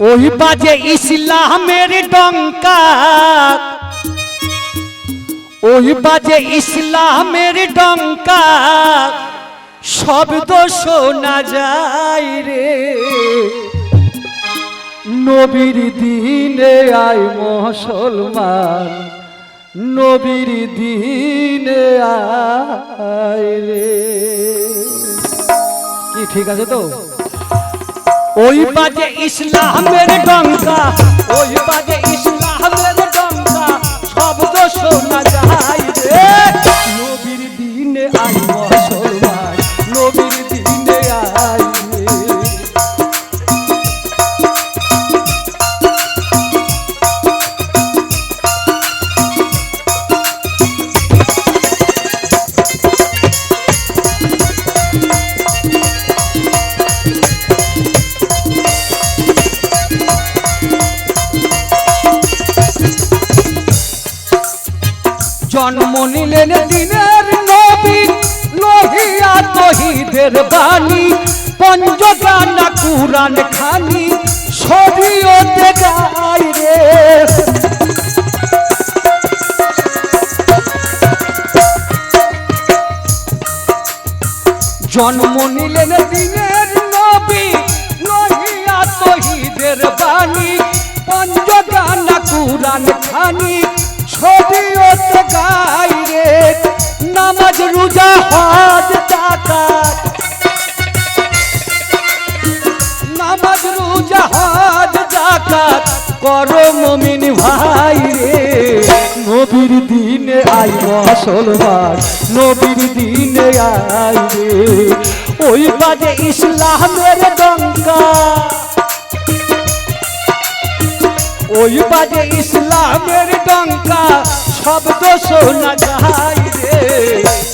ওই বাজে ইসলামের ডঙ্কা, ওই বাজে ইসলামের ডঙ্কা, শব্দ শোনা যায় রে। নবীর দিনে আয় মুসলমান, নবীর দিনে আয় রে। কি ঠিক আছে তো? ওই বাজে ইসলামের ডঙ্কা, ওই বাজে ইসলামের ডঙ্কা, শব্দ শোনা যায় রে। নবীর দিনে আয় মুসলমান, নবীর দিনে আয় রে। জন্ম নিলেন দিনের নবী, লোহিয়া তহিদের বাণী, পঞ্চগানা কুরআন খানি, শরীয়তে গায় রে। জন্ম নিলেন দিনের নবী, লোহিয়া তহিদের বাণী, পঞ্চগানা কুরআন খানি, শরীয়তে গায় রে। নামাজ রোজা হজ যাকাত, নামাজ রোজা হজ যাকাত করো মুমিন ভাই রে। নবীর দিনে আয় মুসলমান, নবীর দিনে আয় রে। ওই বাজে ইসলামের ডঙ্কা, ওই বাজে ইসলামের ডঙ্কা, শব্দ শোনা যায় রে।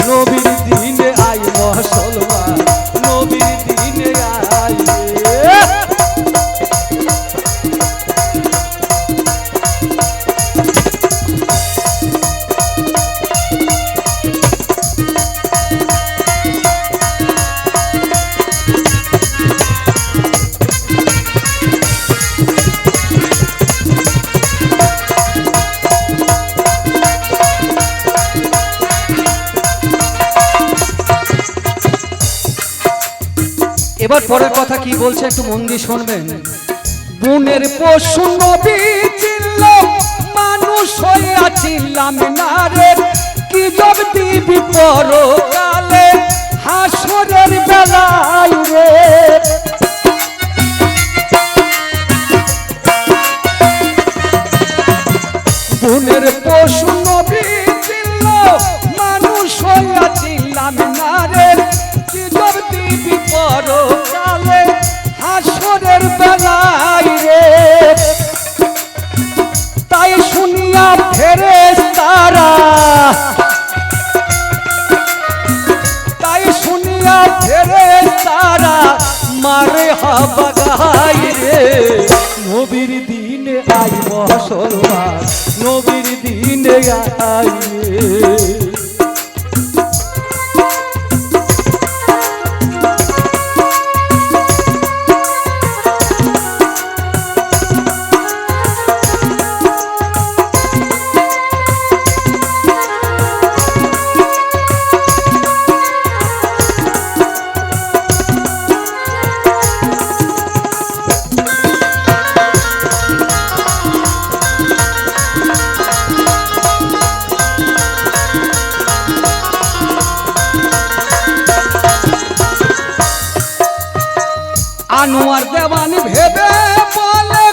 নবীর দিনে আয় মুসলমান, নবীর দিনে আয় রে। এবার পরের কথা কি বলছে একটু মন দিয়ে শুনবেন। বুনের পশু নবী চিনল, মানুষ হইয়া চিনলাম না রে। কি জব দিবি পরকালে হাসরের বেলায় রে। বুনের পশু নবী চিনল, মানুষ হইয়া চিনলাম না রে। কি জব দিবি পরকালে হাসরের বেলায় রে। তাই শুনিয়া ফেরেশতারা, তাই শুনিয়া ফেরেশতারা মারে হাবা গায় রে। নবীর দিনে আয় মুসলমান, নবীর দিনে আয় রে। আনোয়ার দেওয়ান ভেবে বলে,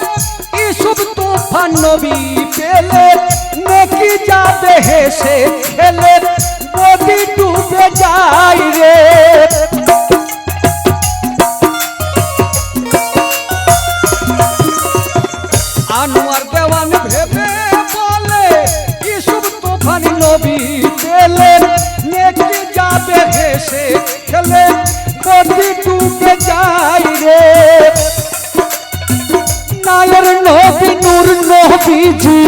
ইউসুফ তুফান নবী পেলে, নেকি যাবে হেসে খেলে, নদী ডুবে যায় রে। আনোয়ার দেওয়ান ভেবে বলে, ইউসুফ তুফান নবী পেলে, নেকি যাবে হেসে খেলে, নদী ডুবে যায় রে। নায়ের নবী নূর নবীজি,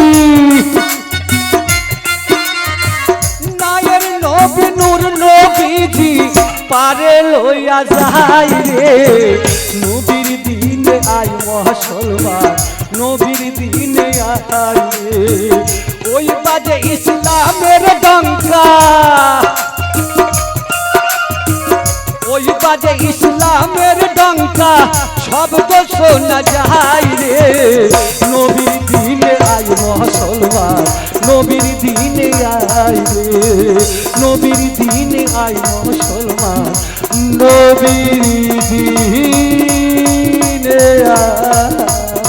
নায়ের নবী নূর নবীজি পারে লইয়া যায় রে। নবীর দিনে আয় মুসলমান নবীর দিনে আয় রে ওই বাজে ইসলামের ডঙ্কা ওই বাজে ইসলামের ডঙ্কা সব শোনা যায় রে নবীর দিনে আয় মুসলমান নবীর দিনে আয় রে নবীর দিনে আয় মুসলমান নবীর দিনে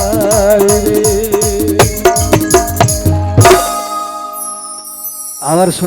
আয় রে